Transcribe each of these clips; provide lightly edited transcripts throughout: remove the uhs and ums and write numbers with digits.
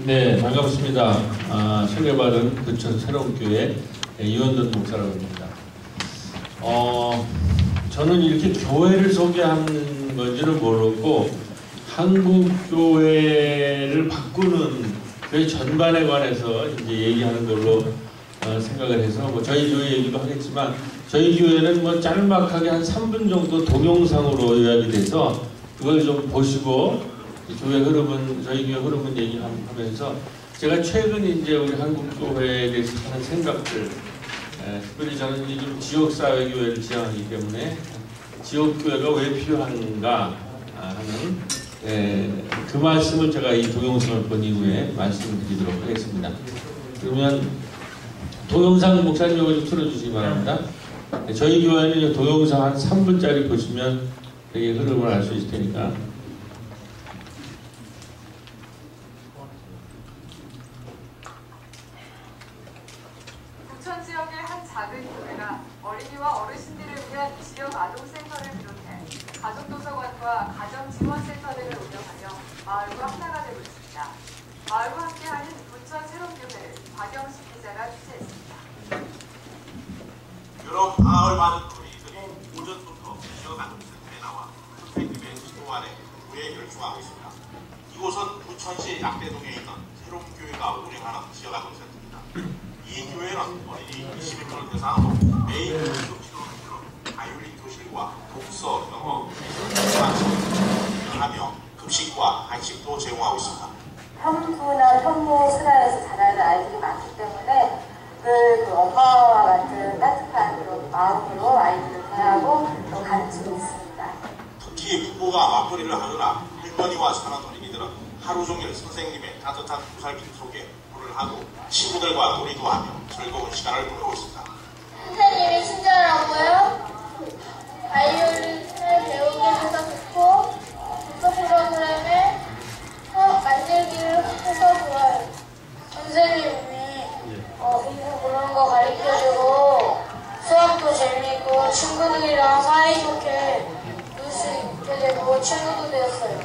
네, 반갑습니다. 소개받은 부천 새로운교회 이원돈 목사라고 합니다. 저는 이렇게 교회를 소개하는 건지는 모르고 한국교회를 바꾸는 교회 전반에 관해서 이제 얘기하는 걸로 생각을 해서 뭐 저희 교회 얘기도 하겠지만 저희 교회는 뭐 짤막하게 한 3분 정도 동영상으로 요약이 돼서 그걸 좀 보시고 교회 흐름은 저희 교회 흐름은 얘기하면서 제가 최근 이제 우리 한국교회에 대해서 하는 생각들 특별히 저는 이제 좀 지역사회교회를 지향하기 때문에 지역교회가 왜 필요한가 하는 그 말씀을 제가 이 동영상을 본 이후에 말씀드리도록 하겠습니다. 그러면 동영상 목사님 이거 좀 틀어주시기 바랍니다. 저희 교회는 동영상 한 3분짜리 보시면 되게 흐름을 알 수 있을 테니까. 부천 지역의 한 작은 교회가 어린이와 어르신들을 위한 지역 아동센터를 비롯해 가족도서관과 가정지원센터들을 운영하며 마을과 하나가 되고 있습니다. 마을과 함께하는 부천 새로운교회를 박영식 기자가 취재했습니다. 여러 마을 많은 어린이들이 오전부터 지역 아동센터에 나와 선생님의 지도 아래 교회에 열중하고 있습니다. 이곳은 부천시 약대동에 있는 새로운교회가 운영하는 지역 아동센터입니다. 이 교회는 어린이 21명을 대상으로 매일 교육 지도를 물론 바이올린 교실과 독서, 영어, 수학을 하며 급식과 간식도 제공하고 있습니다. 평부나 평부 순환에서 자라는 아이들이 많기 때문에 그 엄마와 같은 따뜻한 그런 마음으로 아이들을 대하고 또 가르치고 있습니다. 특히 부모가 맞벌이를 하거나 할머니와 사는 어린이들은 하루 종일 선생님의 따뜻한 구살림 속에 물을 하고 친구들과 놀이도 하며 즐거운 시간을 보내고 있습니다. 선생님이 친절하고요. 바이올린을 배우게 해서 좋고 독서 프로그램에 만들기를 해서 좋아요. 선생님이 공부 그런 거 가르쳐주고 수학도 재미있고 친구들이랑 사이좋게 놀 수 있게 되고 친구도 되었어요.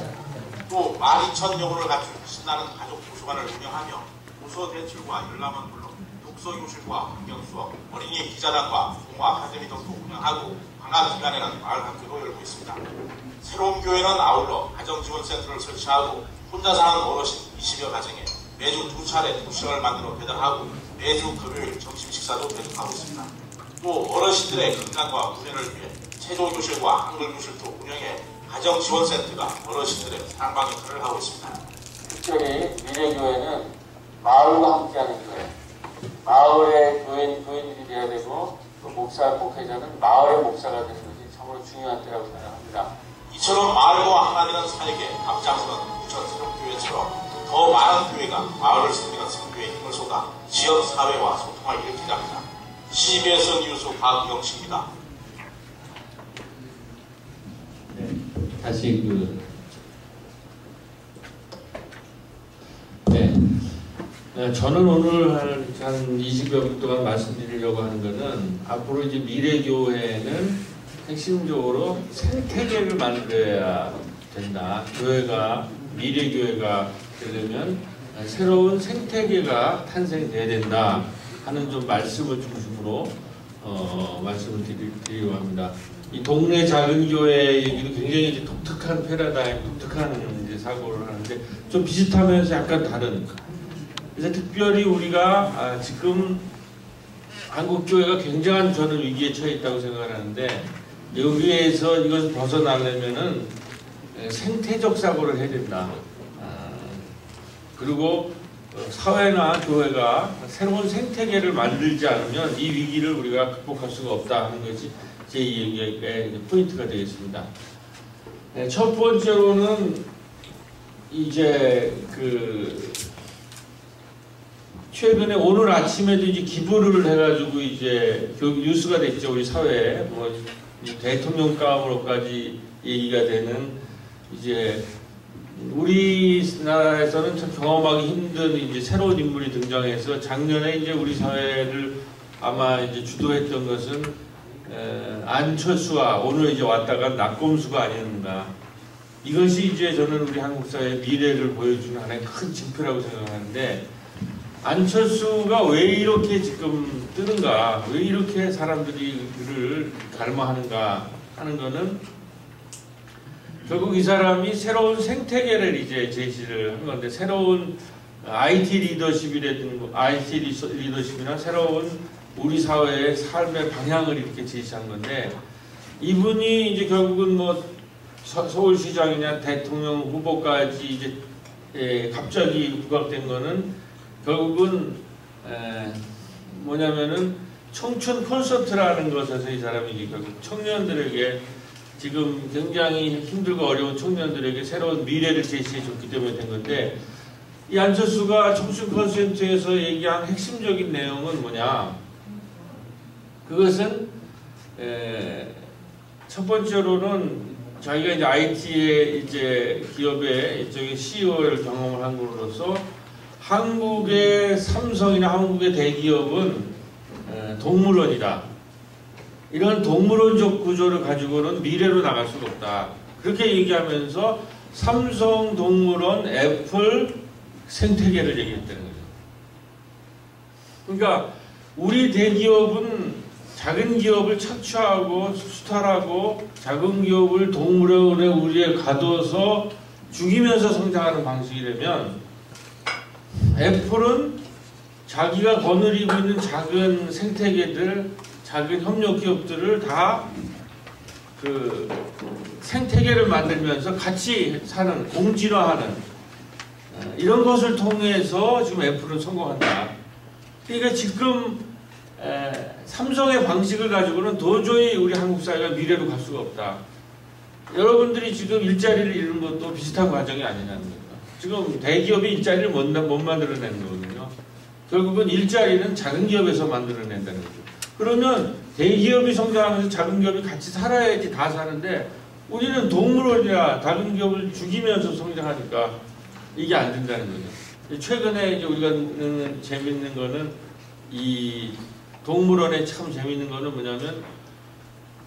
또 12,000여군을 갖춘 신나는 가족 도서관을 운영하며 도서 대출과 열람은 물론 독서교실과 환경수업, 어린이 기자단과 동화 아카데미 등도 운영하고 방학 기간에는 마을 학교도 열고 있습니다. 새로운 교회는 아울러 가정지원센터를 설치하고 혼자 사는 어르신 20여 가정에 매주 2차례 도시락을 만들어 배달하고 매주 금요일 점심 식사도 대접하고 있습니다. 또 어르신들의 건강과 훈련을 위해 체조교실과 한글교실도 운영해 가정지원센터가 어르신들의 사랑방 역할을 하고 있습니다. 특별히 미래교회는 마을과 함께하는 교회, 마을의 교인들이 돼야 되고 또 목사, 목회자는 마을의 목사가 되는 것이 참으로 중요한 때라고 생각합니다. 이처럼 마을과 하나 되는 사역에 앞장서는 부천 새로운교회처럼 더 많은 교회가 마을을 섬기는 선교에 힘을 쏟아 지역 사회와 소통을 일으키자 합니다. CBS 뉴스 박영식입니다. 네, 다시 저는 오늘 한 20여 분 동안 말씀드리려고 하는 것은 앞으로 이제 미래교회는 핵심적으로 생태계를 만들어야 된다. 교회가 미래교회가 되려면 새로운 생태계가 탄생돼야 된다 하는 좀 말씀을 중심으로 말씀을 드리려고 합니다. 이 동네 작은 교회 얘기도 굉장히 이제 독특한 패러다임, 독특한 이제 사고를 하는데 좀 비슷하면서 약간 다른. 그래서 특별히 우리가 지금 한국 교회가 굉장한 저는 위기에 처해 있다고 생각을 하는데 여기에서 이것을 벗어나려면은 생태적 사고를 해야 된다. 그리고 사회나 교회가 새로운 생태계를 만들지 않으면 이 위기를 우리가 극복할 수가 없다 하는 것이 제 얘기의 포인트가 되겠습니다. 첫 번째로는 이제 최근에 오늘 아침에도 이제 기부를 해가지고 이제 뉴스가 됐죠. 우리 사회에 뭐 대통령감으로까지 얘기가 되는 이제 우리나라에서는 참 경험하기 힘든 이제 새로운 인물이 등장해서 작년에 이제 우리 사회를 아마 이제 주도했던 것은 안철수와 오늘 이제 왔다가 낙검수가 아니었나. 이것이 이제 저는 우리 한국 사회의 미래를 보여주는 하나의 큰 징표라고 생각하는데, 안철수가 왜 이렇게 지금 뜨는가, 왜 이렇게 사람들이 그를 갈망하는가 하는 거는 결국 이 사람이 새로운 생태계를 이제 제시를 한 건데, 새로운 IT 리더십이나 새로운 우리 사회의 삶의 방향을 이렇게 제시한 건데, 이분이 이제 결국은 뭐 서울시장이냐 대통령 후보까지 이제 갑자기 부각된 거는 결국은 뭐냐면은 청춘 콘서트라는 것에서 이 사람이 이제 결국 청년들에게, 지금 굉장히 힘들고 어려운 청년들에게 새로운 미래를 제시해 줬기 때문에 된 건데, 이 안철수가 청춘 콘서트에서 얘기한 핵심적인 내용은 뭐냐? 그것은 첫 번째로는 자기가 이제 IT의 이제 기업의 이쪽에 CEO를 경험을 한 것으로서, 한국의 삼성이나 한국의 대기업은 동물원이다. 이런 동물원적 구조를 가지고는 미래로 나갈 수가 없다. 그렇게 얘기하면서 삼성, 동물원, 애플, 생태계를 얘기했다는 거죠. 그러니까 우리 대기업은 작은 기업을 착취하고 수탈하고 작은 기업을 동물원에 우리에 가둬서 죽이면서 성장하는 방식이라면, 애플은 자기가 거느리고 있는 작은 생태계들, 작은 협력 기업들을 다 그 생태계를 만들면서 같이 사는, 공진화하는 이런 것을 통해서 지금 애플은 성공한다. 그러니까 지금 삼성의 방식을 가지고는 도저히 우리 한국 사회가 미래로 갈 수가 없다. 여러분들이 지금 일자리를 잃는 것도 비슷한 과정이 아니냐는 거죠. 지금 대기업이 일자리를 못 만들어내는 거거든요. 결국은 일자리는 작은 기업에서 만들어낸다는 거죠. 그러면 대기업이 성장하면서 작은 기업이 같이 살아야지 다 사는데, 우리는 동물원이나 작은 기업을 죽이면서 성장하니까 이게 안 된다는 거죠. 최근에 이제 우리가 재밌는 거는, 이 동물원에 참 재밌는 거는 뭐냐면,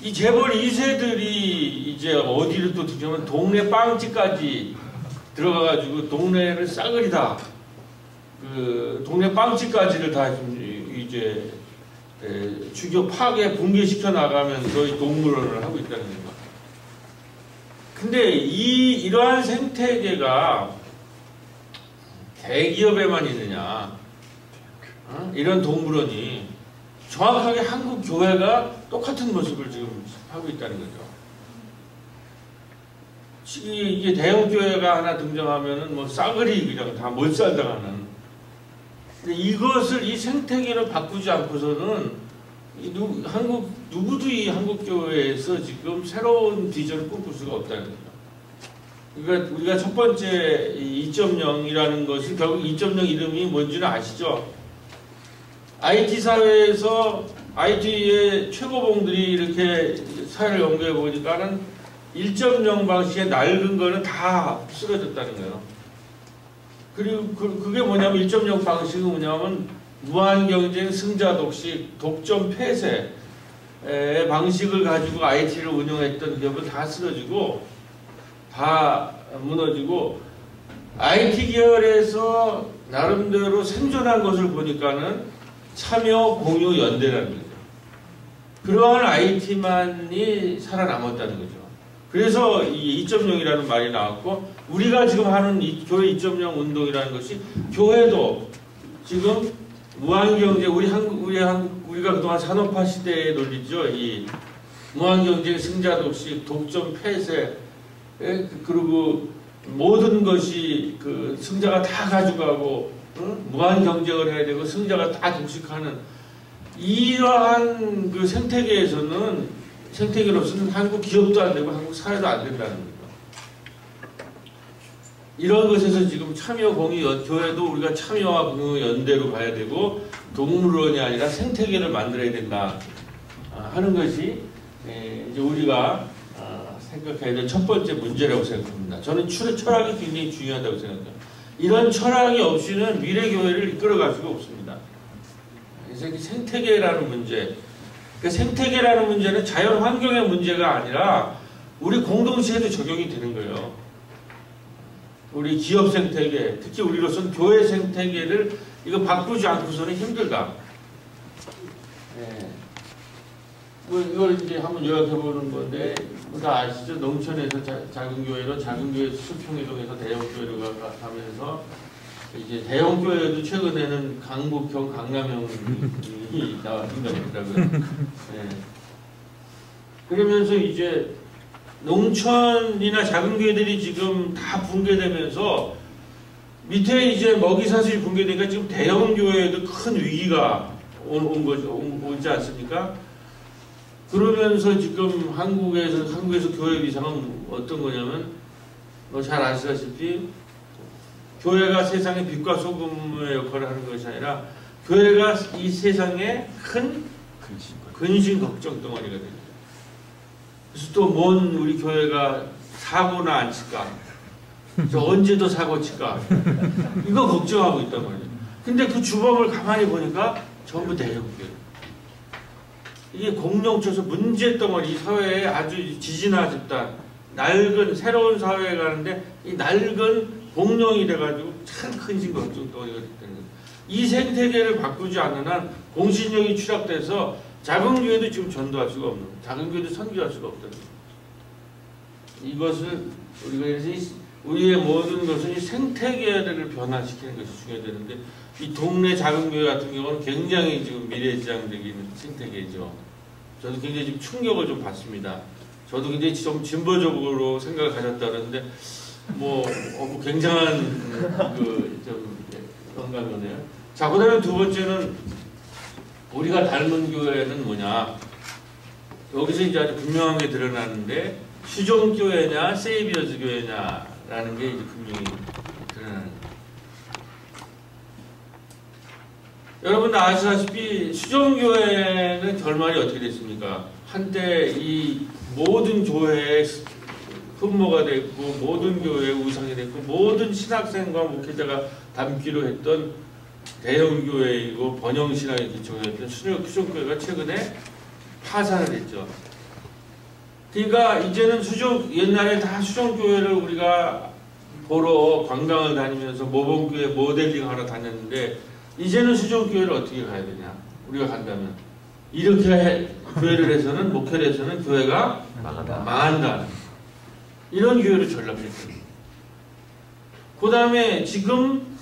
이 재벌 2세들이 이제 어디를 또 들으면 동네 빵집까지 들어가가지고 동네를 싸그리다, 그 동네 빵집까지를 다 이제 추격, 파괴, 붕괴시켜 나가면서 이 동물원을 하고 있다는 거예요. 근데 이러한 생태계가 대기업에만 있느냐? 이런 동물원이 정확하게 한국 교회가 똑같은 모습을 지금 하고 있다는 거죠. 이게 대형 교회가 하나 등장하면은 뭐 싸그리 그냥 다 몰살당하는. 근데 이것을, 이 생태계를 바꾸지 않고서는 누구도 이 한국 교회에서 지금 새로운 비전을 꿈꿀 수가 없다는 거죠. 그러니까 우리가 첫 번째 2.0이라는 것이 결국 2.0 이름이 뭔지는 아시죠? IT 사회에서 IT의 최고봉들이 이렇게 사회를 연구해 보니까는 1.0 방식의 낡은 거는 다 쓰러졌다는 거예요. 그리고 그게 뭐냐면 1.0 방식은 뭐냐면 무한경쟁, 승자독식, 독점 폐쇄의 방식을 가지고 IT를 운영했던 기업은 다 쓰러지고 다 무너지고, IT 계열에서 나름대로 생존한 것을 보니까는 참여, 공유, 연대라는 거죠. 그러한 IT만이 살아남았다는 거죠. 그래서 이 2.0이라는 말이 나왔고, 우리가 지금 하는 이 교회 2.0 운동이라는 것이, 교회도 지금 무한경제, 우리가 그동안 산업화 시대에 논리죠. 이 무한경제, 승자독식, 독점 폐쇄, 그리고 모든 것이 그 승자가 다 가져가고, 무한 경쟁을 해야 되고 승자가 다 독식하는 이러한 그 생태계로서는 한국 기업도 안 되고 한국 사회도 안 된다는 거죠. 이런 것에서 지금 참여, 공유, 교회도 우리가 참여와 공유, 연대로 가야 되고 동물원이 아니라 생태계를 만들어야 된다 하는 것이 이제 우리가 생각해야 될 첫 번째 문제라고 생각합니다. 저는 철학이 굉장히 중요하다고 생각합니다. 이런 철학이 없이는 미래교회를 이끌어갈 수가 없습니다. 그래서 생태계라는 문제, 그 생태계라는 문제는 자연 환경의 문제가 아니라 우리 공동체에도 적용이 되는 거예요. 우리 기업 생태계, 특히 우리로서는 교회 생태계를 이거 바꾸지 않고서는 힘들다. 예. 뭐 이걸 이제 한번 요약해 보는 건데, 뭐 다 아시죠? 농촌에서 작은 교회로, 작은 교회에서 수평이동해서 대형 교회로 가면서 이제 대형 교회도 최근에는 강북형, 강남형이 나왔는 거더라고요. 예. 그러면서 이제 농촌이나 작은 교회들이 지금 다 붕괴되면서 밑에 이제 먹이사슬이 붕괴되니까 지금 대형 교회에도 큰 위기가 오지 않습니까? 그러면서 지금 한국에서 교회 위상은 어떤 거냐면, 뭐 잘 아시다시피 교회가 세상의 빛과 소금의 역할을 하는 것이 아니라 교회가 이 세상의 큰 근심 걱정 덩어리가 됩니다. 그래서 또 뭔 우리 교회가 사고나 안 칠까? 저 언제 더 사고 칠까? 이거 걱정하고 있단 말이에요. 근데 그 주범을 가만히 보니까 전부 대형 교회. 이게 공룡쳐서 문제덩어리, 이 사회에 아주 지진화 집단, 낡은 새로운 사회에 가는데 이 낡은 공룡이 돼가지고 참 큰 걱정덩어리가 됐다는 거예요. 이 생태계를 바꾸지 않는 한 공신력이 추락돼서 작은 교회도 지금 전도할 수가 없는 거예요. 작은 교회도 선교할 수가 없다는 거예요. 이것을 우리가 우리의 모든 것은 이 생태계를 변화시키는 것이 중요되는데, 이 동네 작은 교회 같은 경우는 굉장히 지금 미래지향적인 생태계죠. 저도 굉장히 지금 충격을 좀 받습니다. 저도 굉장히 좀 진보적으로 생각을 가졌다는데, 뭐 굉장한 좀 영감이네요. 자, 그다음에 두 번째는 우리가 닮은 교회는 뭐냐? 여기서 이제 아주 분명하게 드러나는데, 수종교회냐 세이비어즈 교회냐라는 게 이제 분명히 드러나는 거예요. 여러분 아시다시피 수종교회는 결말이 어떻게 됐습니까? 한때 이 모든 교회의 흠모가 됐고, 모든 교회의 우상이 됐고, 모든 신학생과 목회자가 담기로 했던 대형 교회이고 번영신학에 기초했던 수종교회가 최근에 파산을 했죠. 그러니까 이제는 옛날에 다 수종교회를 우리가 보러 관광을 다니면서 모범교회 모델링 하러 다녔는데, 이제는 수종교회를 어떻게 가야 되냐? 우리가 간다면 이렇게 교회를 해서는, 목회를 해서는 교회가 망한다. 이런 교회를 전락했거든요. 그 다음에 지금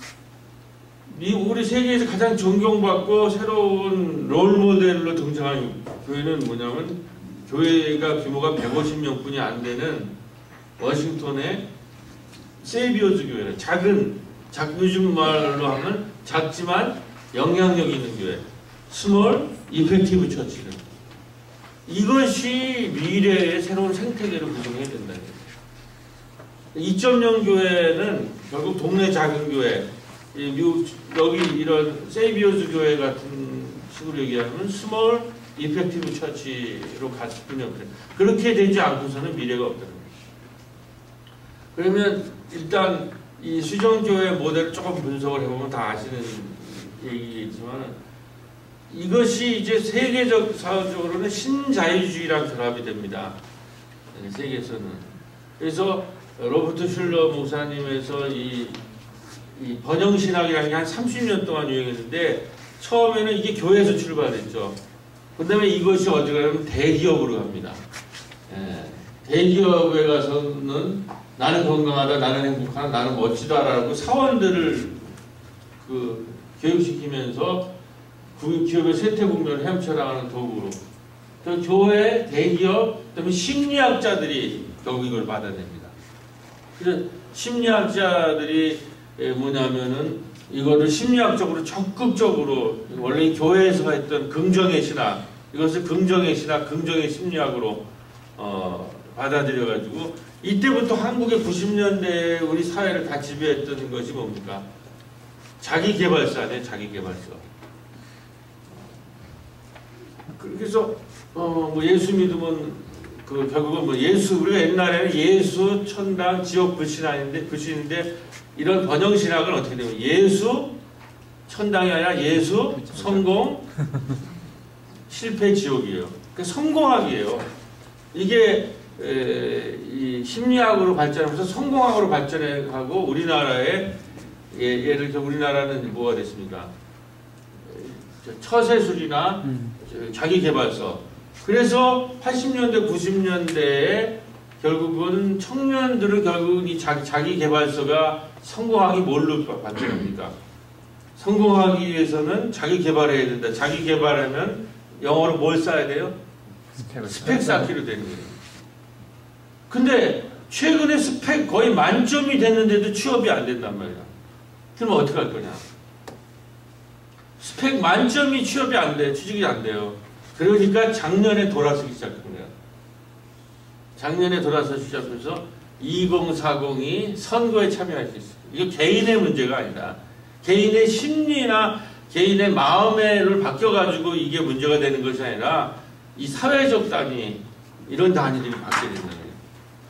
우리 세계에서 가장 존경받고 새로운 롤모델로 등장한 교회는 뭐냐면, 교회가 규모가 150명뿐이 안 되는 워싱턴의 세이비어즈 교회는 요즘 말로 하면 작지만 영향력 있는 교회, 스몰 이펙티브 처치는, 이것이 미래의 새로운 생태계를 구성해야 된다는 거예요. 2.0 교회는 결국 동네 작은 교회, 여기 이런 세이비어즈 교회 같은 식으로 얘기하면 스몰 이펙티브 처치로 갈 수뿐이 없어요. 그렇게 되지 않고서는 미래가 없다는 거예요. 그러면 일단 이 수종교회 모델을 조금 분석을 해보면 다 아시는 얘기겠지만, 이것이 이제 세계적 사회적으로는 신자유주의랑 결합이 됩니다. 세계에서는. 그래서 로버트 슐러 목사님에서 이 번영신학이라는 게 한 30년 동안 유행했는데, 처음에는 이게 교회에서 출발했죠. 그 다음에 이것이 어디 가면 대기업으로 갑니다. 대기업에 가서는 나는 건강하다, 나는 행복하다, 나는 멋지다라고 사원들을 교육시키면서 기업의 쇠퇴국면을 헤엄쳐나가는 도구로, 교회, 대기업, 그다음에 심리학자들이 결국 이걸 받아냅니다. 그래서 심리학자들이 뭐냐면은 이거를 심리학적으로 적극적으로, 원래 교회에서 했던 긍정의 신학, 이것을 긍정의 신학, 긍정의 심리학으로 받아들여가지고, 이때부터 한국의 90년대에 우리 사회를 다 지배했던 것이 뭡니까? 자기개발사네, 자기개발사. 그래서 뭐 예수 믿으면 결국은 뭐 우리가 옛날에는 예수, 천당, 지옥, 불신인데 이런 번영신학은 어떻게 되면 예수, 천당이 아니라 예수, 성공, 실패, 지옥이에요. 그러니까 성공학이에요. 이게 이 심리학으로 발전하면서 성공학으로 발전해가고 우리나라에 예를 들어 우리나라는 뭐가 됐습니까? 처세술이나 자기개발서. 그래서 80년대 90년대에 결국은 청년들은 결국은 이 자기개발서가 성공하기 뭘로 발전합니까? 성공하기 위해서는 자기개발해야 된다. 자기개발하면 영어로 뭘 써야 돼요? 스펙 쌓기로 되는 거예요. 근데 최근에 스펙 거의 만점이 됐는데도 취업이 안 된단 말이야. 그러면 어떻게 할 거냐? 스펙 만점이 취업이 안 돼, 취직이 안 돼요. 그러니까 작년에 돌아서기 시작한 거야. 작년에 돌아서기 시작해서 2040이 선거에 참여할 수 있어요. 이거 개인의 문제가 아니라 개인의 심리나 개인의 마음을 바뀌어가지고 이게 문제가 되는 것이 아니라 이 사회적 단위, 이런 단위들이 바뀌게 된다는 거예요.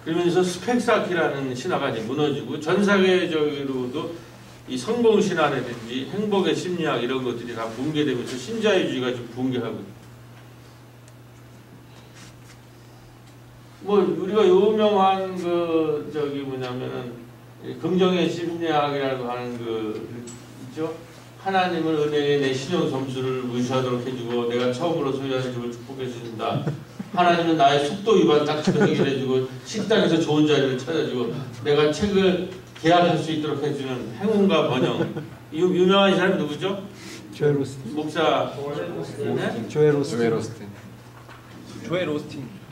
그러면서 스펙 쌓기라는 신화가 이제 무너지고 전 세계적으로도 이 성공 신화라든지 행복의 심리학 이런 것들이 다 붕괴되면서 신자유주의가 좀 붕괴하고 뭐 우리가 유명한 그 저기 뭐냐면은 긍정의 심리학이라고 하는 그 있죠. 하나님을 은혜에 내 신용 점수를 무시하도록 해주고 내가 처음으로 소유하는 집을 축복해 주신다. 하나님은 나의 속도 위반 딱지도 해결해주고 식당에서 좋은 자리를 찾아주고 내가 책을 계약할 수 있도록 해주는 행운과 번영. 유명한 사람이 누구죠? 조엘 오스틴. 목사. 조엘 오스틴. 조엘 오스틴.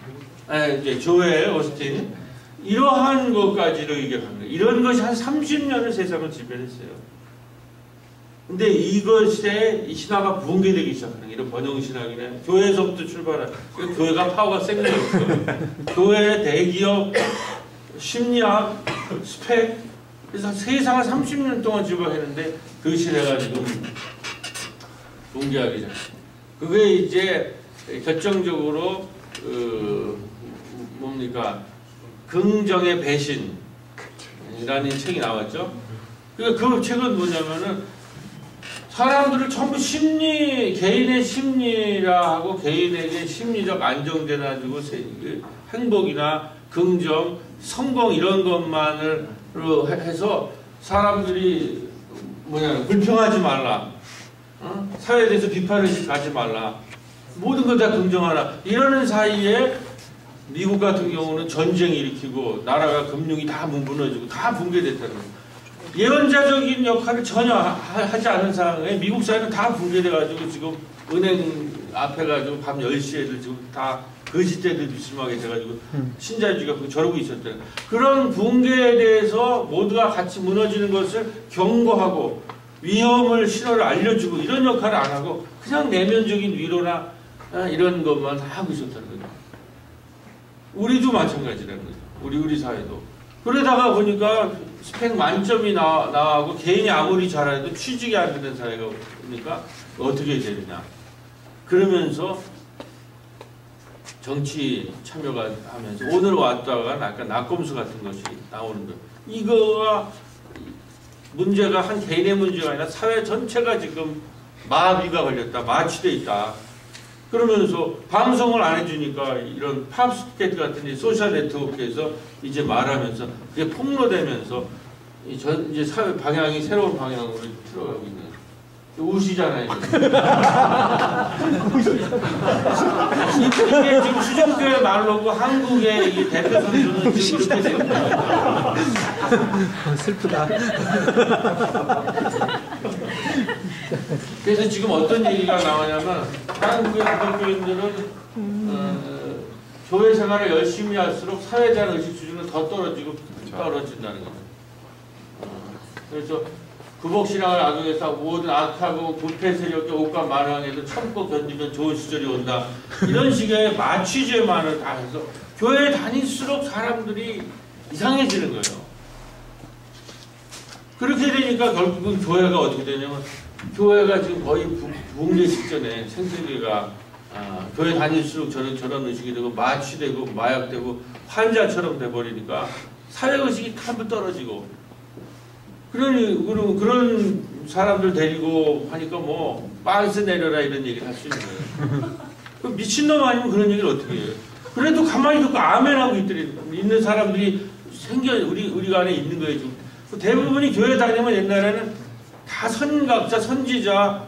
네, 이제 조엘 오스틴. 이러한 것까지로 이게 갑니다. 이런 것이 한 30년을 세상을 지배했어요. 근데 이것에 이 신화가 붕괴되기 시작하는 이런 번영신학이네. 교회에서부터 출발한 교회가 파워가 센 게 없어요. 교회, 대기업, 심리학, 스펙 그래서 세상을 30년 동안 지배했는데 그 시대가 지금 붕괴하기 시작합니다. 그게 이제 결정적으로 뭡니까? 긍정의 배신이라는 책이 나왔죠. 그 책은 뭐냐면은 사람들을 전부 개인의 심리라 하고 개인에게 심리적 안정되나 주고 행복이나 긍정, 성공 이런 것만으로 해서 사람들이 불평하지 말라. 사회에 대해서 비판의식 가지 말라. 모든 걸 다 긍정하라. 이러는 사이에 미국 같은 경우는 전쟁 일으키고 나라가 금융이 다 무너지고 다 붕괴됐다는 거예요. 예언자적인 역할을 전혀 하지 않은 상황에 미국 사회는 다 붕괴돼가지고 지금 은행 앞에 가지고 밤 10시에도 지금 다 거짓대들도 심하게 돼가지고 신자유주의가 저러고 있었대요. 그런 붕괴에 대해서 모두가 같이 무너지는 것을 경고하고 위험을 신호를 알려주고 이런 역할을 안 하고 그냥 내면적인 위로나 이런 것만 하고 있었다는 거죠. 우리도 마찬가지라는 거죠. 우리 사회도. 그러다가 보니까 스펙 만점이 나오고 개인이 아무리 잘해도 취직이 안 되는 사회가 오니까 어떻게 되느냐. 그러면서 정치 참여가 하면서 오늘 왔다가 약간 낙검수 같은 것이 나오는 거예요. 이거가 문제가 한 개인의 문제가 아니라 사회 전체가 지금 마비가 걸렸다. 마취돼 있다. 그러면서 방송을 안 해주니까 이런 팝스케트 같은 소셜 네트워크에서 이제 말하면서 그게 폭로되면서 이제 사회 방향이 새로운 방향으로 들어가고 있는 거예요. 우시잖아요. 이게 지금 수정교회 말로고 한국의 이 대표 선수는 지금 이렇게 되는 거예요. 슬프다. 그래서 지금 어떤 얘기가 나오냐면 한국의 기독교인들은 교회 생활을 열심히 할수록 사회에 대한 의식 수준은 더 떨어진다는 거죠. 그래서 구복신앙을 악용해서 모든 악하고 부패 세력의 옷과 만왕에도 참고 견디면 좋은 시절이 온다. 이런 식의 마취제만을 다 해서 교회에 다닐수록 사람들이 이상해지는 거예요. 그렇게 되니까 결국은 교회가 어떻게 되냐면 교회가 지금 거의 붕괴 직전에 생태계가 교회 다닐수록 저런 의식이 되고 마취되고 마약되고 환자처럼 돼버리니까 사회의식이 한번 떨어지고 그런 사람들 데리고 하니까 뭐 빵스 내려라 이런 얘기를 할 수 있는 거예요. 미친놈 아니면 그런 얘기를 어떻게 해요? 그래도 가만히 듣고 아멘하고 있는 사람들이 우리가 안에 있는 거예요. 지금. 대부분이 교회 다니면 옛날에는 다 선각자, 선지자,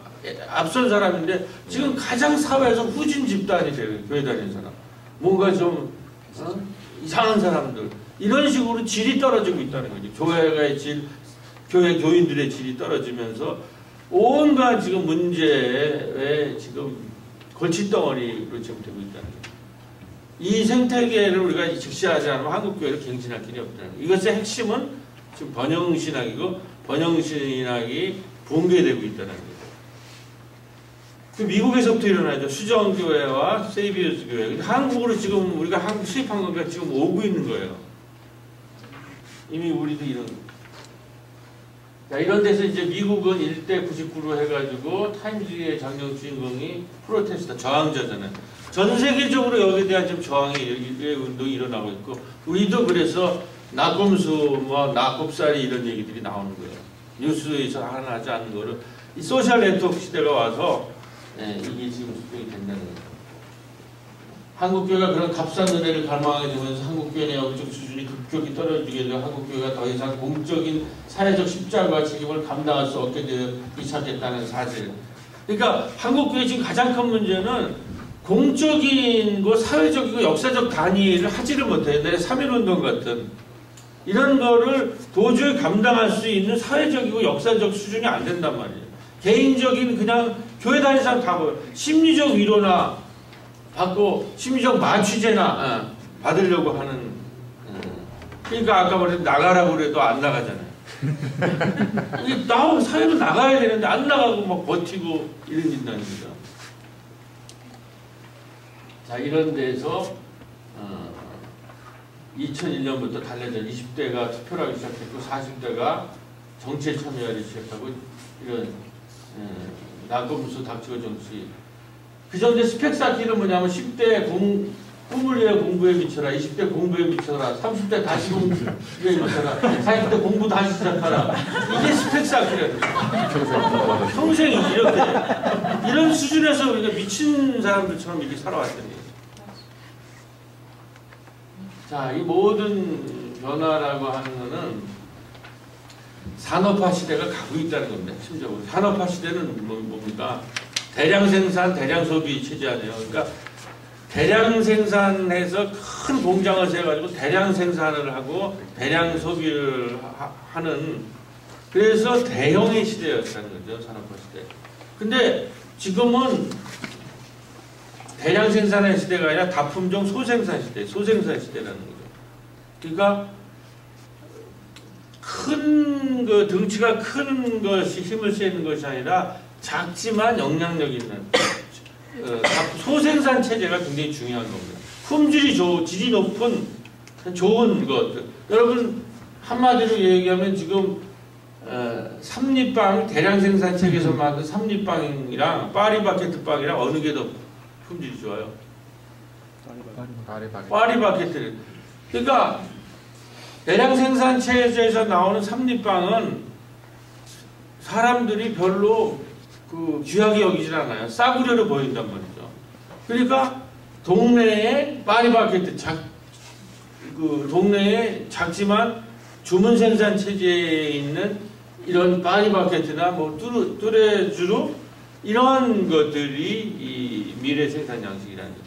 앞선 사람인데 지금 가장 사회에서 후진 집단이 돼요. 교회 다니는 사람. 뭔가 좀 이상한 사람들. 이런 식으로 질이 떨어지고 있다는 거죠. 교회의 질, 교회 교인들의 질이 떨어지면서 온갖 지금 문제에 지금 골칫덩어리로 지금 되고 있다는 거죠. 이 생태계를 우리가 직시하지 않으면 한국교회를 갱신할 길이 없다는 거예요. 이것의 핵심은 지금 번영신학이고 번영신학이 붕괴되고 있다는 거예요. 그 미국에서부터 일어나죠. 수정교회와 세이비우스 교회. 한국으로 지금 우리가 한국 수입한 거가 지금 오고 있는 거예요. 이미 우리도 이런. 자, 이런 데서 이제 미국은 1대 99로 해가지고 타임즈의 장정 주인공이 프로테스트 저항자잖아요. 전 세계적으로 여기에 대한 지금 저항의 운동이 일어나고 있고, 우리도 그래서 낙검수, 낙곱살이 이런 얘기들이 나오는 거예요. 뉴스에서 하나 하지 않는 거를 이 소셜 네트워크 시대가 와서 이게 지금 수정이 된다는 거예요. 한국교회가 그런 값싼 은혜를 갈망하게 되면서 한국교회의 영적 수준이 급격히 떨어지게 되고 한국교회가 더 이상 공적인 사회적 십자가와 책임을 감당할 수 없게 되기 시작했다는 사실. 그러니까 한국교회 지금 가장 큰 문제는 공적인 거, 사회적이고 역사적 단위를 하지를 못해요. 옛날에 3.1운동 같은 이런 거를 도저히 감당할 수 있는 사회적이고 역사적 수준이 안 된단 말이에요. 개인적인 그냥 교회 다니는 사람 다 보여요. 심리적 위로나 받고 심리적 마취제나 받으려고 하는. 그러니까 아까 말했던 나가라고 그래도 안 나가잖아요. 나오면 사회로 나가야 되는데 안 나가고 막 버티고 이런다는 거죠. 자, 이런 데서 2001년부터 달라져 20대가 투표를 하기 시작했고 40대가 정치에 참여하기 시작하고 이런 낙검수 닥치고 정치. 그 전에 스펙 쌓기는 뭐냐면 10대 꿈을 위해 공부에 미쳐라, 20대 공부에 미쳐라, 30대 다시 공부에 미쳐라, 40대 공부 다시 시작하라. 이게 스펙 쌓기라는 거예요. 평생 이렇게 이런 수준에서 우리가 미친 사람들처럼 이렇게 살아왔더니. 자, 이 모든 변화라고 하는 거는 산업화 시대가 가고 있다는 겁니다. 심적으로. 산업화 시대는 뭡니까? 대량 생산, 대량 소비 체제 아니에요. 그러니까 대량 생산해서 큰 공장을 세워가지고 대량 생산을 하고 대량 소비를 하는, 그래서 대형의 시대였다는 거죠. 산업화 시대. 근데 지금은 대량 생산의 시대가 아니라 다품종 소생산 시대, 소생산 시대라는 거죠. 그러니까 큰 덩치가 큰 것이 힘을 쓰는 것이 아니라 작지만 영향력 있는 소생산 체제가 굉장히 중요한 겁니다. 품질이 질이 높은 좋은 것들. 여러분 한마디로 얘기하면 지금 삼립빵 대량 생산 체계에서 만든 삼립빵이랑 파리바게트 빵이랑 어느 게 더 품질이 좋아요? 파리바게트. 그러니까 대량 생산 체제에서 나오는 삼립빵은 사람들이 별로 귀하게 여기질 않아요. 싸구려로 보인단 말이죠. 그러니까 동네에 파리바게트 동네에 작지만 주문 생산 체제에 있는 이런 파리바게트나 뚜레쥬르 이런 것들이 이 미래 생산 양식이라는 거죠.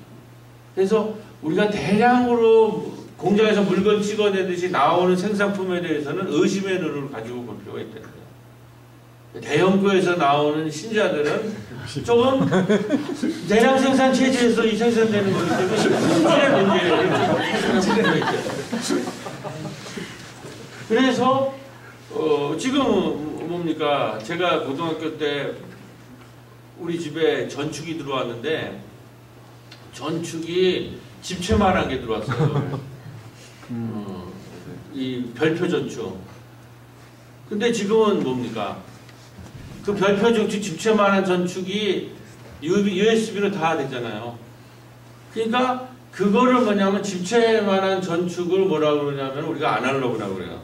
그래서 우리가 대량으로 공장에서 물건 찍어내듯이 나오는 생산품에 대해서는 의심의 눈을 가지고 볼 필요가 있다는 거예요. 대형교에서 나오는 신자들은 조금 대량 생산 체제에서 이 생산되는 거기 때문에 품질의 문제를 생각할 필요가 있죠. 그래서 지금 뭡니까? 제가 고등학교 때 우리 집에 전축이 들어왔는데 전축이 집채만한 게 들어왔어요. 이 별표 전축. 근데 지금은 뭡니까? 그 별표 전축 집채만한 전축이 USB로 다 되잖아요. 그러니까 그거를 뭐냐면 집채만한 전축을 뭐라고 그러냐면 우리가 아날로그라고 그래요.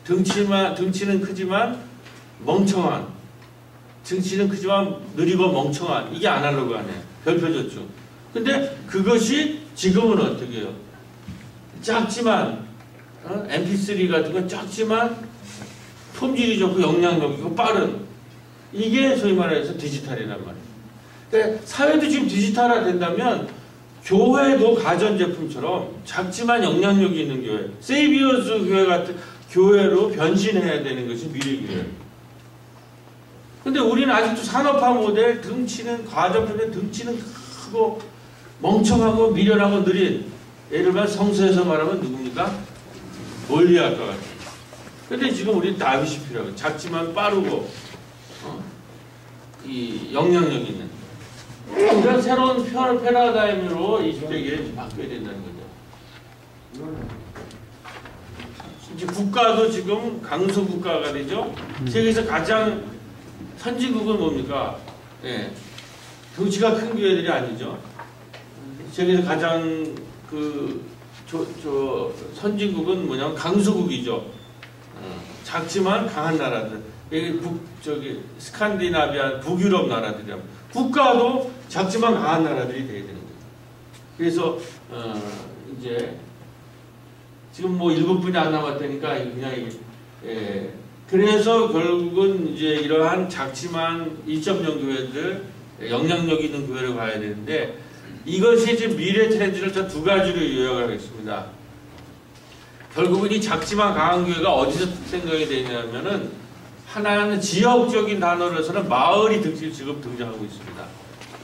등치는 크지만 멍청한. 등치는 크지만 느리고 멍청한. 이게 아날로그 아니에요. 별표 전축. 근데 그것이 지금은 어떻게 해요? 작지만 MP3 같은 건 작지만 품질이 좋고 영향력 있고 빠른, 이게 소위 말해서 디지털이란 말이에요. 그러니까 사회도 지금 디지털화 된다면 교회도 가전제품처럼 작지만 영향력이 있는 교회, 세이비어스 교회 같은 교회로 변신해야 되는 것이 미래교회예요. 근데 우리는 아직도 산업화 모델, 등치는 가전품에 등치는 크고 멍청하고 미련하고 느린, 예를 들면 성서에서 말하면 누굽니까? 몰리아과 같은. 근데 지금 우리는 다윗이 필요하고 작지만 빠르고 이 영향력 있는 이런 새로운 패러다임으로 20세기에 바뀌어야 된다는 거죠. 이제 국가도 지금 강소 국가가 되죠. 세계에서 가장 선진국은 뭡니까? 예, 덩치가 큰 교회들이 아니죠. 세계에서 가장 선진국은 뭐냐면 강소국이죠. 작지만 강한 나라들. 여기 스칸디나비아 북유럽 나라들이야. 국가도 작지만 강한 나라들이 돼야 되는 거예요. 그래서 이제 지금 뭐 7분이 안 남았다니까 그냥 그래서 결국은 이제 이러한 작지만 2.0 교회들, 영향력 있는 교회를 가야 되는데, 이것이 지금 미래 트렌드를 저 두 가지로 요약하겠습니다. 결국은 이 작지만 강한 교회가 어디서 생각이 되냐면은, 하나는 지역적인 단어로서는 마을이 지금 등장하고 있습니다.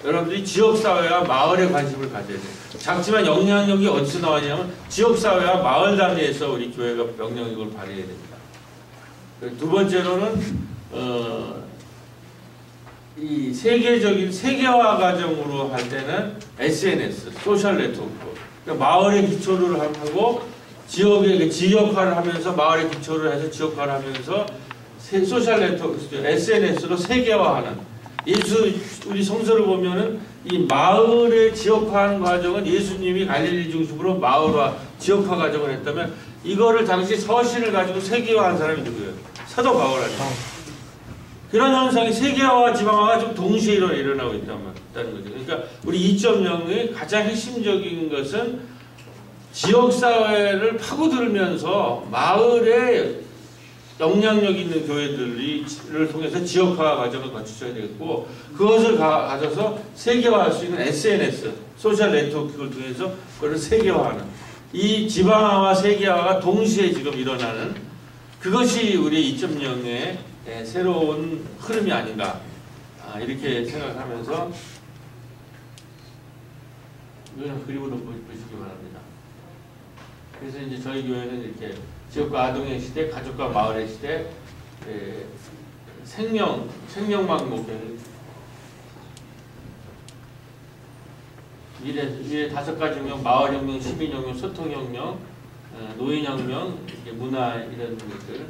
여러분들이 지역사회와 마을에 관심을 가져야 돼요. 작지만 영향력이 어디서 나왔냐면 지역사회와 마을 단위에서 우리 교회가 영향력을 발휘해야 됩니다. 두 번째로는 이 세계적인 세계화 과정으로 할 때는 SNS, 소셜 네트워크, 그러니까 마을에 기초를 하고 지역에 지역화를 하면서 마을에 기초를 해서 지역화를 하면서 소셜 네트워크, SNS로 세계화하는, 우리 성서를 보면은 이 마을의 지역화하는 과정은 예수님이 갈릴리 중심으로 마을화, 지역화 과정을 했다면, 이거를 당시 서신을 가지고 세계화한 사람이 누구예요? 사도 바울 아니에요. 그런 현상이 세계화와 지방화가 좀 동시에 일어나고 있다는 거죠. 그러니까 우리 2.0의 가장 핵심적인 것은 지역사회를 파고들면서 마을에 영향력 있는 교회들을 통해서 지역화 과정을 거쳐야 되겠고, 그것을 가져서 세계화할 수 있는 SNS, 소셜 네트워크를 통해서 그걸 세계화하는, 이 지방화와 세계화가 동시에 지금 일어나는, 그것이 우리 2.0의 새로운 흐름이 아닌가, 이렇게 생각하면서 이거는 그림으로 보시기 바랍니다. 그래서 이제 저희 교회는 이렇게 지역과 아동의 시대, 가족과 마을의 시대, 생명망 목표, 미래 5가지 혁명, 마을혁명, 시민혁명, 소통혁명, 노인혁명, 문화 이런 것들.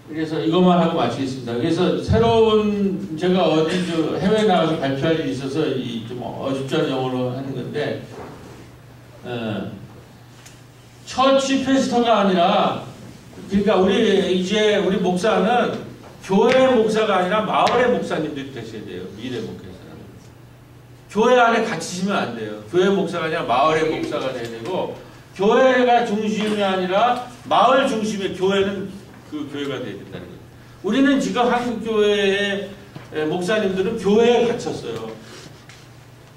그래서 이것만 하고 마치겠습니다. 그래서 새로운, 제가 어디 해외 나가서 발표할 일이 있어서 좀 어줍지 않은 영어로 하는 건데, 처치 페스터가 아니라, 그러니까 우리 목사는 교회 목사가 아니라 마을의 목사님들이 되셔야 돼요. 미래 목회자는. 교회 안에 갇히시면 안 돼요. 교회 목사가 아니라 마을의 목사가 돼야 되고, 교회가 중심이 아니라 마을 중심의 교회는 그 교회가 돼야 된다는 거예요. 우리는 지금 한국 교회의 목사님들은 교회에 갇혔어요.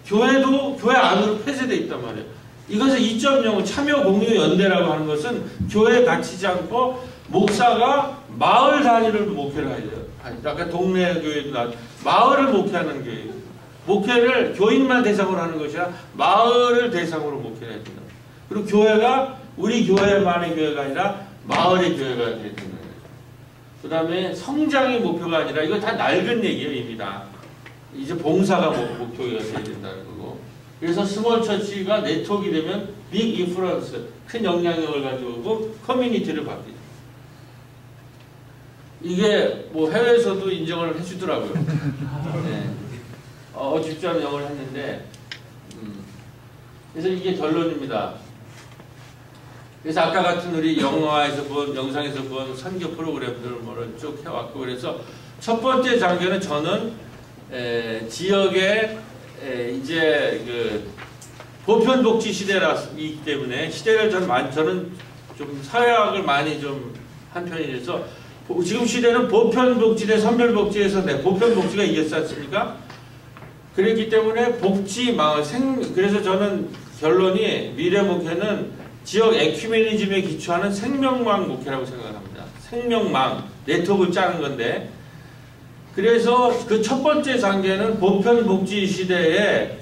교회도 교회 안으로 폐쇄되어 있단 말이에요. 이것은 2.0 참여 공유 연대라고 하는 것은 교회에 갇히지 않고 목사가 마을 단위를 목회를 해야 돼요. 아까 동네 교회도 마을을 목회하는 교회. 목회를 교인만 대상으로 하는 것이 아니라 마을을 대상으로 목회를 해야 된다. 그리고 교회가 우리 교회만의 교회가 아니라 마을의 교회가 돼야 된다. 그 다음에 성장이 목표가 아니라, 이거 다 낡은 얘기예요, 이미 다. 이제 봉사가 목표가 돼야 된다는 거고. 그래서 스몰 처치가 네트워크가 되면 빅 인플루언스, 큰 영향력을 가지고 오고 커뮤니티를 바뀌죠. 이게 뭐 해외에서도 인정을 해주더라고요. 네. 어줍지 않은 영어를 했는데, 그래서 이게 결론입니다. 그래서 아까 같은 우리 영화에서 본, 영상에서 본 선교 프로그램들을 쭉 해왔고, 그래서 첫 번째 장면은 저는 지역의 이제 그 보편복지 시대이기 때문에 시대를 저는 좀 사회학을 많이 좀 한 편이라서 지금 시대는 보편복지 대 선별복지에서 보편복지가 이겼지 않습니까? 그렇기 때문에 복지망 그래서 저는 결론이 미래 목회는 지역 에큐메니즘에 기초하는 생명망 목회라고 생각합니다. 생명망 네트워크를 짜는 건데 그래서 그 첫 번째 단계는 보편복지 시대에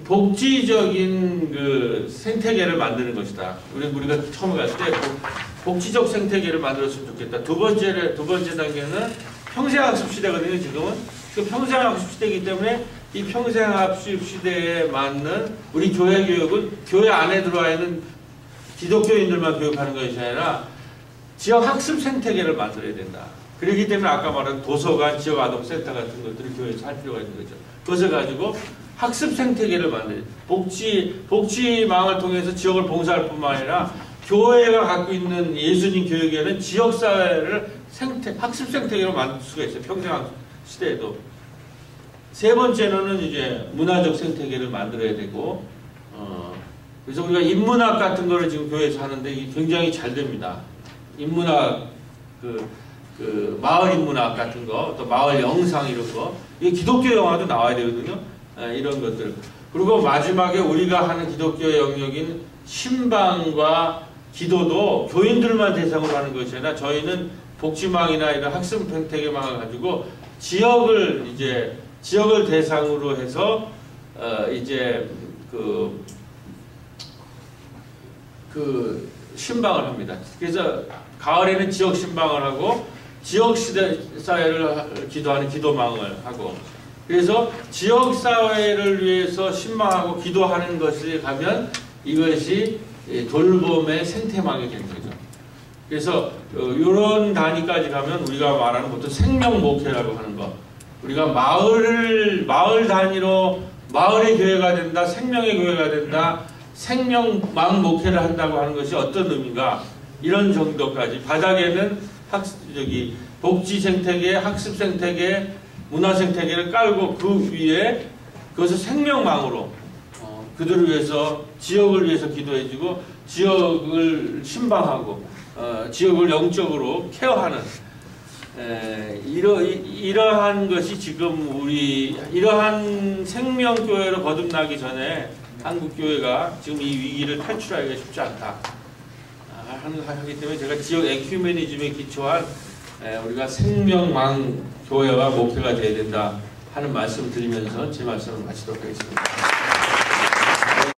복지적인 그 생태계를 만드는 것이다. 우리가 처음에 갈 때 복지적 생태계를 만들었으면 좋겠다. 두 번째 단계는 평생학습 시대거든요. 지금은 그 평생학습 시대이기 때문에 이 평생학습 시대에 맞는 우리 교회 교육은 교회 안에 들어와 있는 기독교인들만 교육하는 것이 아니라 지역 학습 생태계를 만들어야 된다. 그렇기 때문에 아까 말한 도서관, 지역 아동센터 같은 것들을 교회에서 할 필요가 있는 거죠. 그것을 가지고 학습 생태계를 만들어야 복지망을 통해서 지역을 봉사할 뿐만 아니라 교회가 갖고 있는 예수님 교육에는 지역사회를 학습 생태계로 만들 수가 있어요. 평생학습 시대에도. 세 번째로는 이제 문화적 생태계를 만들어야 되고, 그래서 우리가 인문학 같은 거를 지금 교회에서 하는데 이게 굉장히 잘 됩니다. 인문학, 마을 인문학 같은 거, 또 마을 영상 이런 거, 이게 기독교 영화도 나와야 되거든요. 이런 것들. 그리고 마지막에 우리가 하는 기독교 영역인 신방과 기도도 교인들만 대상으로 하는 것이 아니라 저희는 복지망이나 이런 학습 생태계망을 가지고 지역을 대상으로 해서 이제 신방을 합니다. 그래서 가을에는 지역 신방을 하고 지역 사회를 기도하는 기도망을 하고 그래서 지역 사회를 위해서 신방하고 기도하는 것에 가면 이것이 돌봄의 생태망이 되는 거죠. 그래서 이런 단위까지 가면 우리가 말하는 보통 생명 목회라고 하는 거. 우리가 마을 단위로 마을의 교회가 된다, 생명의 교회가 된다, 생명망 목회를 한다고 하는 것이 어떤 의미인가? 이런 정도까지 바닥에는 복지 생태계, 학습 생태계, 문화 생태계를 깔고 그 위에 그것을 생명망으로 그들을 위해서 지역을 위해서 기도해주고 지역을 신방하고 지역을 영적으로 케어하는 이러한 것이 지금 이러한 생명교회로 거듭나기 전에 한국교회가 지금 이 위기를 탈출하기가 쉽지 않다 하기 때문에 제가 지역 에큐메니즘에 기초한 우리가 생명망 교회와 목회가 되어야 된다 하는 말씀을 드리면서 제 말씀을 마치도록 하겠습니다.